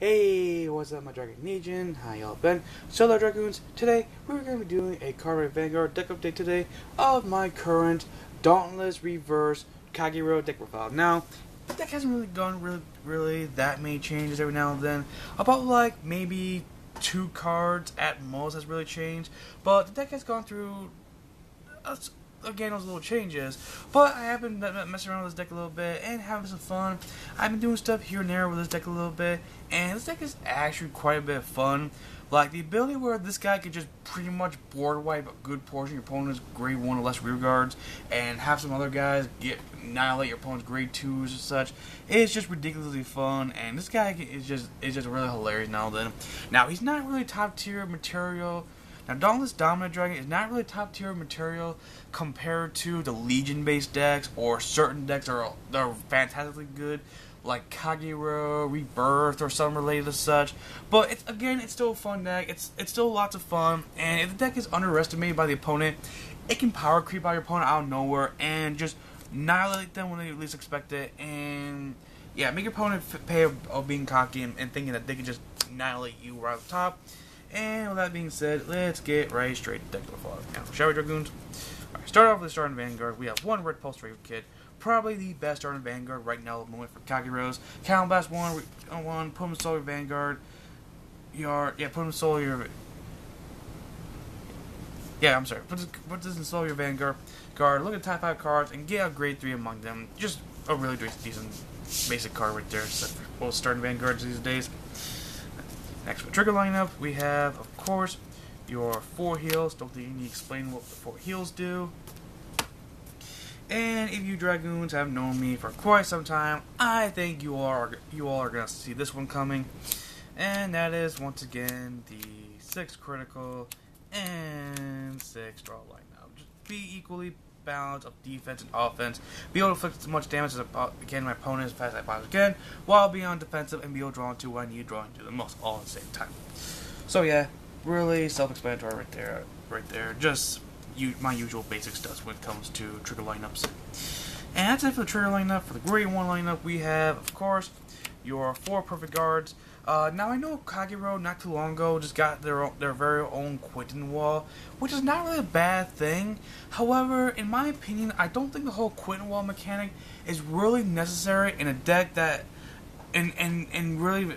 Hey, what's up, my Dragon Legion? How y'all been? Solo Dragoons. Today, we're going to be doing a CardFight Vanguard deck update today of my current Dauntless Reverse Kagero deck profile. Now, the deck hasn't really gone really that many changes every now and then. About like maybe 2 cards at most has really changed, but the deck has gone through again those little changes. But I have been messing around with this deck a little bit and having some fun. I've been doing stuff here and there with this deck a little bit, and this deck is actually quite a bit of fun. Like the ability where this guy could just pretty much board wipe a good portion of your opponent's grade 1 or less rear guards, and have some other guys annihilate your opponent's grade 2s and such. It's just ridiculously fun, and this guy is just really hilarious now and then. Now he's not really top tier material. Now, Dauntless Dominant Dragon is not really top tier material compared to the Legion based decks or certain decks that are fantastically good, like Kagero, Rebirth, or some related to such. But it's still a fun deck. It's still lots of fun, and if the deck is underestimated by the opponent, it can power creep out your opponent out of nowhere and just annihilate them when they least expect it. And yeah, make your opponent pay of being cocky and thinking that they can just annihilate you right off the top. And with that being said, let's get right straight to deck profile now, shall we, Dragoons? Alright, start off with the starting Vanguard. We have one Red Pulse Raven Kid, probably the best starting Vanguard right now at the moment for Kageros. Cannon Blast 1, put him in Solar Vanguard. Put him in Solar. I'm sorry. Put this in Solar Vanguard. Look at the top 5 cards and get a grade 3 among them. Just a really decent basic card right there. So for both starting Vanguards these days. Next, for trigger lineup, we have, of course, your 4 heals. Don't think you need to explain what the 4 heals do. And if you Dragoons have known me for quite some time, I think you all are going to see this one coming. And that is, once again, the 6 critical and 6 draw lineup. Just be equally balance of defense and offense, be able to inflict as much damage as I can to my opponent as fast as I possibly can, while being on defensive and be able to draw into what I need to draw into the most, all at the same time. So yeah, really self-explanatory right there. Just my usual basic stuff when it comes to trigger lineups. And that's it for the trigger lineup. For the grade 1 lineup, we have, of course, your 4 perfect guards. Now I know Kagero not too long ago just got their very own quitting wall, which is not really a bad thing. However, in my opinion, I don't think the whole quitting wall mechanic is really necessary in a deck that really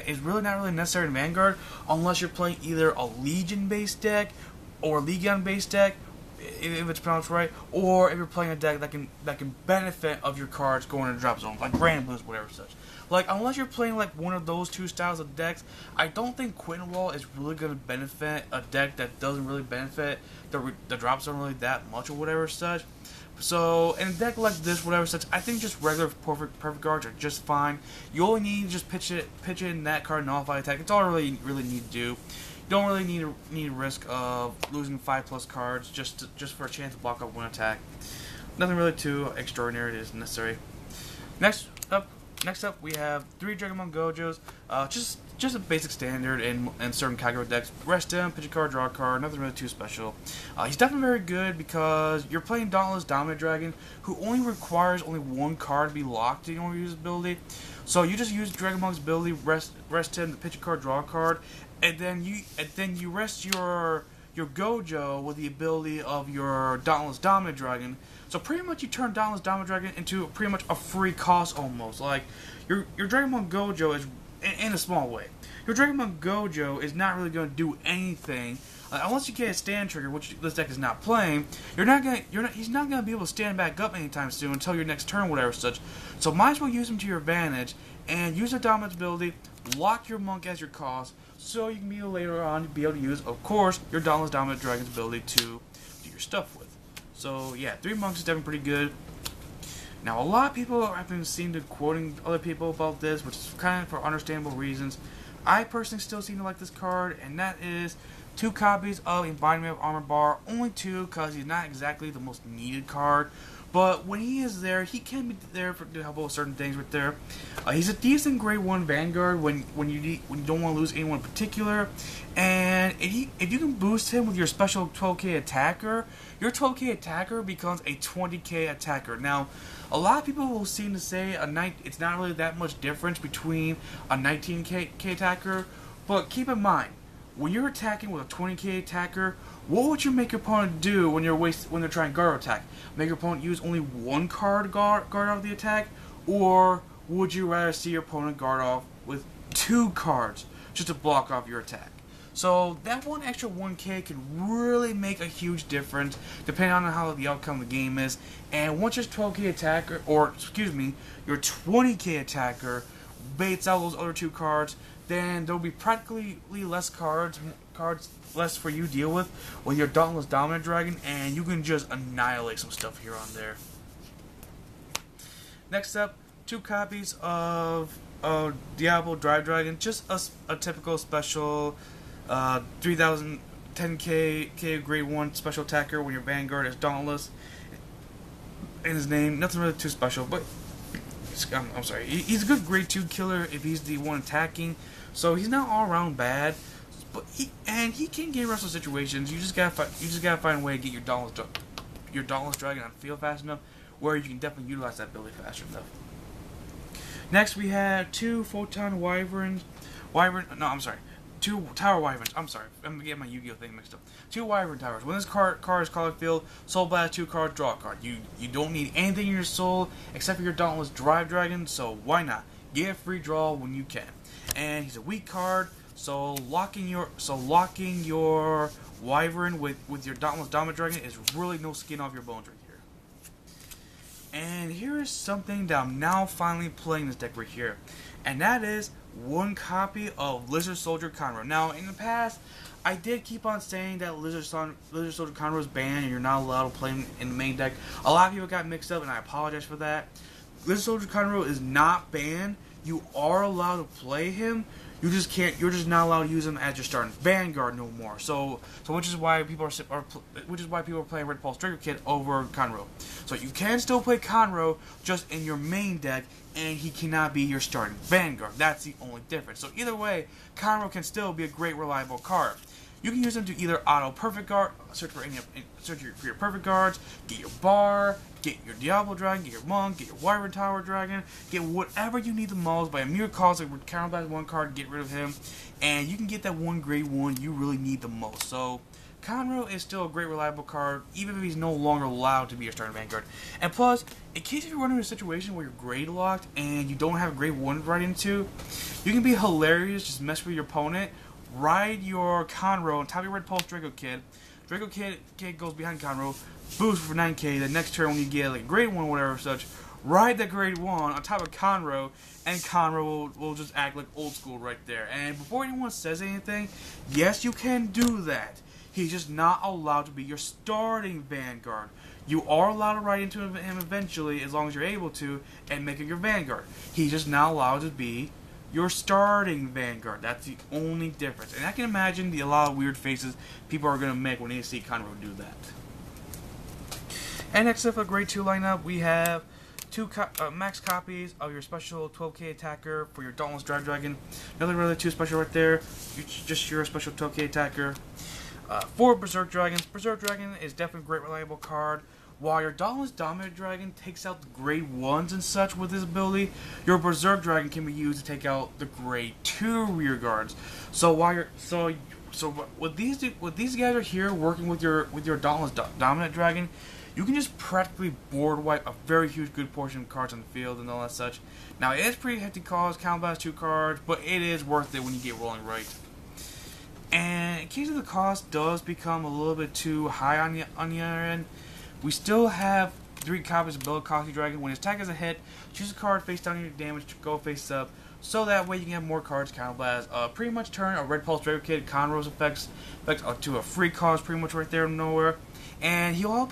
is really not really necessary in Vanguard unless you're playing either a Legion based deck or a Legion based deck, if it's pronounced right, or if you're playing a deck that can benefit of your cards going to drop zones, like Grand Blues, whatever such. Like, unless you're playing like one of those 2 styles of decks, I don't think Quitting Wall is really going to benefit a deck that doesn't really benefit the drop zone really that much or whatever such. So, in a deck like this, whatever such, I think just regular perfect guards are just fine. You only need to just pitch it in that card, nullify attack. It's all you really need to do. You don't really need a risk of losing 5+ cards just for a chance to block up 1 attack. Nothing really too extraordinary is necessary. Next up, we have 3 Dragonmon Gojos. Just a basic standard in certain Kagero decks. Rest him, pitch a card, draw a card. Nothing really too special. He's definitely very good because you're playing Dauntless Dominant Dragon, who only requires only 1 card to be locked in order to use his ability. So you just use Dragonmon's ability, rest him to pitch a card, draw a card, and then you rest your Gojo with the ability of your Dauntless Dominant Dragon. So pretty much you turn Dauntless Dominant Dragon into pretty much a free cost almost. Like, your Dragonmon Gojo is, in a small way, your Dragonmon Gojo is not really going to do anything. Unless you get a stand trigger, which this deck is not playing, he's not going to be able to stand back up anytime soon until your next turn, whatever such. So might as well use him to your advantage, and use the Dominance ability, lock your Monk as your cost, so you can be able later on be able to use, of course, your Dauntless Dominant Dragon's ability to do your stuff with. So yeah, 3 Monks is definitely pretty good. Now a lot of people have been seen to quoting other people about this, which is kind of for understandable reasons. I personally still seem to like this card, and that is 2 copies of Embodiment of Armor Bar. Only 2, because he's not exactly the most needed card. But when he is there, he can be there to help out with certain things right there. He's a decent grade 1 Vanguard when you don't want to lose anyone in particular. And if you can boost him with your special 12k attacker, your 12k attacker becomes a 20k attacker. Now, a lot of people will seem to say it's not really that much difference between a 19k attacker. But keep in mind, when you're attacking with a 20k attacker, what would you make your opponent do when they're trying guard attack? Make your opponent use only one card guard off the attack, or would you rather see your opponent guard off with 2 cards just to block off your attack? So that one extra 1k can really make a huge difference depending on how the outcome of the game is. And once your 12k attacker, or excuse me, your 20k attacker baits out those other 2 cards, then there'll be practically less cards less for you to deal with your Dauntless Dominant Dragon, and you can just annihilate some stuff here on there. Next up, 2 copies of Diablo Drive Dragon, just a typical special 3000 10k grade 1 special attacker when your Vanguard is Dauntless. In his name, nothing really too special, but I'm sorry, he's a good grade 2 killer if he's the one attacking, so he's not all around bad. But he can get wrestle situations. You just gotta find a way to get your Dauntless Dragon on field fast enough where you can definitely utilize that ability faster enough. Next we have 2 Photon Wyverns. 2 Tower Wyverns. I'm sorry, I'm getting my Yu-Gi-Oh thing mixed up. 2 Wyvern Towers. When this card is called field, Soul Blast 2 cards, draw a card. You don't need anything in your soul except for your Dauntless Drive Dragon, so why not? Get a free draw when you can. And he's a weak card, so locking your Wyvern with your Dauntless Dominant Dragon is really no skin off your bones right here. And here is something that I'm now finally playing this deck right here, and that is 1 copy of Lizard Soldier Conroe. Now, in the past, I did keep on saying that Lizard Soldier Conroe is banned and you're not allowed to play him in the main deck. A lot of people got mixed up, and I apologize for that. Lizard Soldier Conroe is not banned. You are allowed to play him. You just can't. You're just not allowed to use him as your starting Vanguard no more. So which is why people are playing Red Pulse Draco Kid over Conroe. So you can still play Conroe just in your main deck, and he cannot be your starting Vanguard. That's the only difference. So either way, Conroe can still be a great reliable card. You can use him to either auto perfect guard, search for your perfect guards, get your bar, get your Diablo Dragon, get your Monk, get your Wyvern Tower Dragon, get whatever you need the most by a mere cause like counterblast 1 card, get rid of him, and you can get that 1 grade 1 you really need the most. So Conroe is still a great reliable card, even if he's no longer allowed to be your starting Vanguard. And plus, in case if you're running a situation where you're grade locked and you don't have a grade 1 to ride into, you can be hilarious, just mess with your opponent. Ride your Conroe on top of your Red Pulse Draco Kid. Draco Kid goes behind Conroe, boost for 9k. The next turn when you get like a grade 1 or whatever such, ride that grade 1 on top of Conroe, and Conroe will just act like old school right there. And before anyone says anything, yes, you can do that. He's just not allowed to be your starting Vanguard. You are allowed to ride into him eventually as long as you're able to and make it your Vanguard. He's just not allowed to be your starting Vanguard. That's the only difference. And I can imagine a lot of weird faces people are going to make when they see Conroe do that. And next up for grade 2 lineup, we have 2 max copies of your special 12k attacker for your Dauntless Drive Dragon. Nothing really too special right there. Just your special 12k attacker. 4 Berserk Dragons. Berserk Dragon is definitely a great reliable card. While your Dauntless Dominant Dragon takes out the grade 1s and such with his ability, your Berserk Dragon can be used to take out the grade 2 rear guards. So while you're what these guys are here working with your Dauntless Dominant Dragon, you can just practically board wipe a very huge good portion of cards on the field and all that such. Now it is pretty hefty cost, counterblast 2 cards, but it is worth it when you get rolling right. And in case of the cost does become a little bit too high on the other end, we still have 3 copies of Bill Cosby Dragon. When his attack is a hit, choose a card face down your damage to go face up, so that way you can have more cards counterblast. Pretty much turn a Red Pulse Draco Kid Conroe's effects to a free cost, pretty much right there in nowhere, and he'll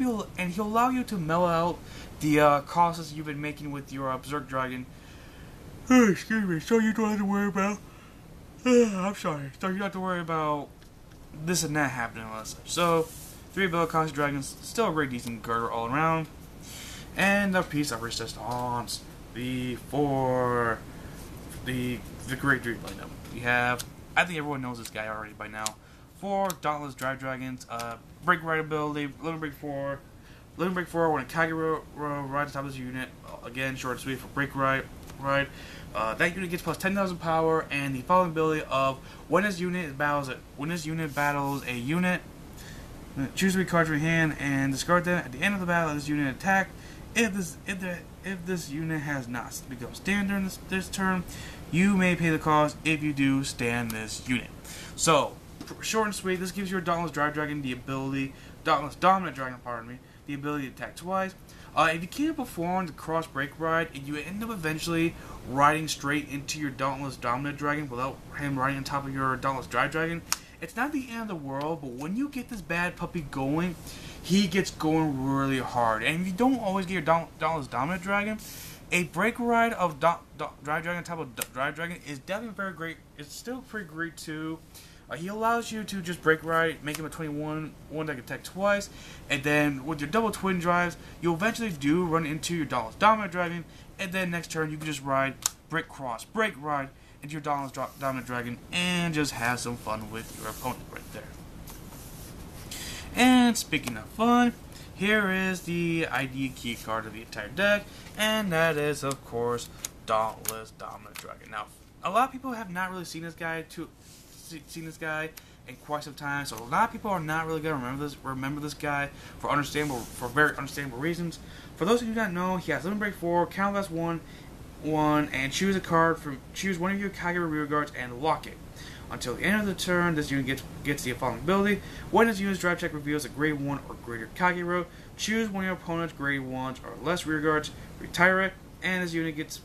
allow you to mellow out the costs you've been making with your Berserk Dragon. Excuse me, so you don't have to worry about. I'm sorry. So you don't have to worry about this and that happening and all that such. So 3 Bill Cosby Dragons, still a great decent card all around. And the piece of resistance, the Great Dream lineup. We have, I think everyone knows this guy already by now. 4 Dauntless Drive Dragons, Break Ride ability, Limit Break 4. Limit Break 4 when a Kagero rides on top of this unit. Again, short and sweet for Break Ride. That unit gets plus 10,000 power, and the following ability of when this unit battles a unit, choose 3 cards from your hand and discard them. At the end of the battle, this unit attack. If this unit has not become standard this turn, you may pay the cost. If you do, stand this unit. So, short and sweet, this gives your Dauntless Drive Dragon the ability, Dauntless Dominant Dragon, pardon me, the ability to attack twice. If you can't perform the cross break ride, and you end up eventually riding straight into your Dauntless Dominant Dragon without him riding on top of your Dauntless Drive Dragon, it's not the end of the world, but when you get this bad puppy going, he gets going really hard. And if you don't always get your Dauntless Dominant Dragon, a break ride of Drive Dragon on top of Drive Dragon is definitely very great. It's still pretty great too. He allows you to just break ride, make him a 21, one that can attack twice, and then with your double twin drives, you'll eventually run into your Dauntless Dominant Dragon, and then next turn you can just ride break cross, break ride into your Dauntless Dominant Dragon, and just have some fun with your opponent right there. And speaking of fun, here is the ID key card of the entire deck, and that is of course Dauntless Dominant Dragon. Now, a lot of people have not really seen this guy in quite some time, so a lot of people are not really gonna remember this guy for very understandable reasons. For those who do not know, he has Limit Break 4, Count Last 1, and choose one of your Kagero rear guards and lock it. Until the end of the turn, this unit gets the following ability. When this unit's drive check reveals a grade 1 or greater Kagero, choose one of your opponent's grade 1s or less rear guards, retire it, and this unit gets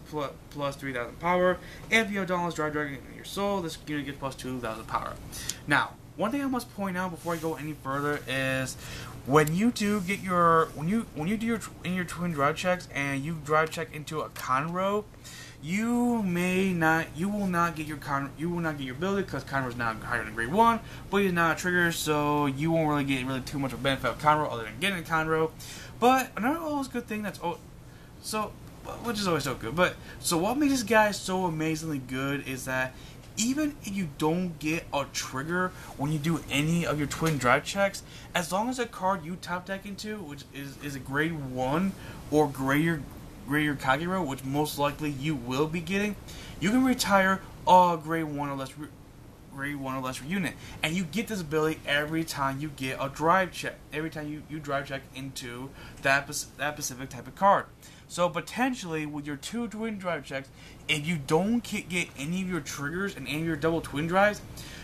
plus 3,000 power. If you have Dauntless Drive Dragon in your soul, this unit gets plus 2,000 power. Now, one thing I must point out before I go any further is when you do get your your twin drive checks and you drive check into a Conroe, you will not get your ability because Conroe is not higher than grade 1, but he's not a trigger, so you won't really get too much of a benefit of Conroe other than getting a Conroe. But another always good thing which is always so good. But so what makes this guy so amazingly good is that even if you don't get a trigger when you do any of your twin drive checks, as long as a card you top deck into, which is a grade 1 or greater Kagero, which most likely you will be getting, you can retire a grade 1 or less unit, and you get this ability every time you get a drive check. Every time you drive check into that specific type of card. So potentially with your 2 twin drive checks, if you don't get any of your triggers and any of your double twin drives,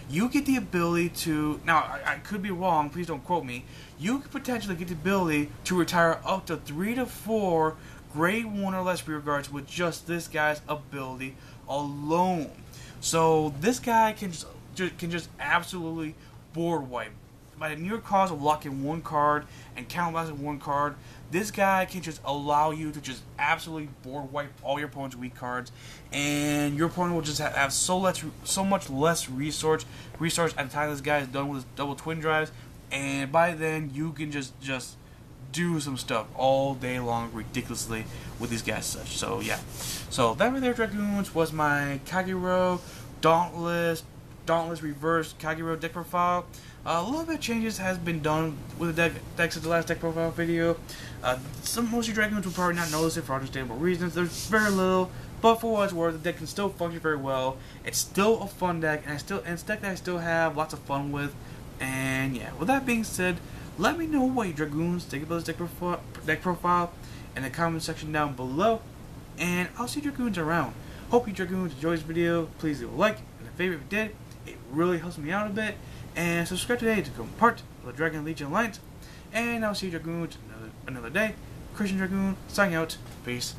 you get the ability to, now I could be wrong, please don't quote me, you could potentially get the ability to retire up to 3 to 4 grade 1 or less rear guards with just this guy's ability alone. So this guy can just absolutely board wipe. By the mere cause of locking 1 card and counterblasting 1 card, this guy can just allow you to just absolutely board wipe all your opponent's weak cards, and your opponent will just have so much less resource at the time this guy is done with his double twin drives, and by then you can just do some stuff all day long ridiculously with these guys such. So yeah. So that right there, Dragoons, was my Kagero Dauntless reverse Kagero deck profile. A little bit of changes has been done with the deck since the last deck profile video. Most of you Dragoons will probably not notice it for understandable reasons. There's very little, but for what it's worth, the deck can still function very well. It's still a fun deck, and it's a deck that I still have lots of fun with. And yeah, with that being said, let me know what you Dragoons think about this deck profile in the comment section down below. And I'll see you Dragoons around. Hope you Dragoons enjoyed this video. Please leave a like and a favorite if you did. It really helps me out a bit. And subscribe today to become part of the Dragon Legion Alliance. And I'll see you Dragoons another day. Christian Dragoon, signing out. Peace.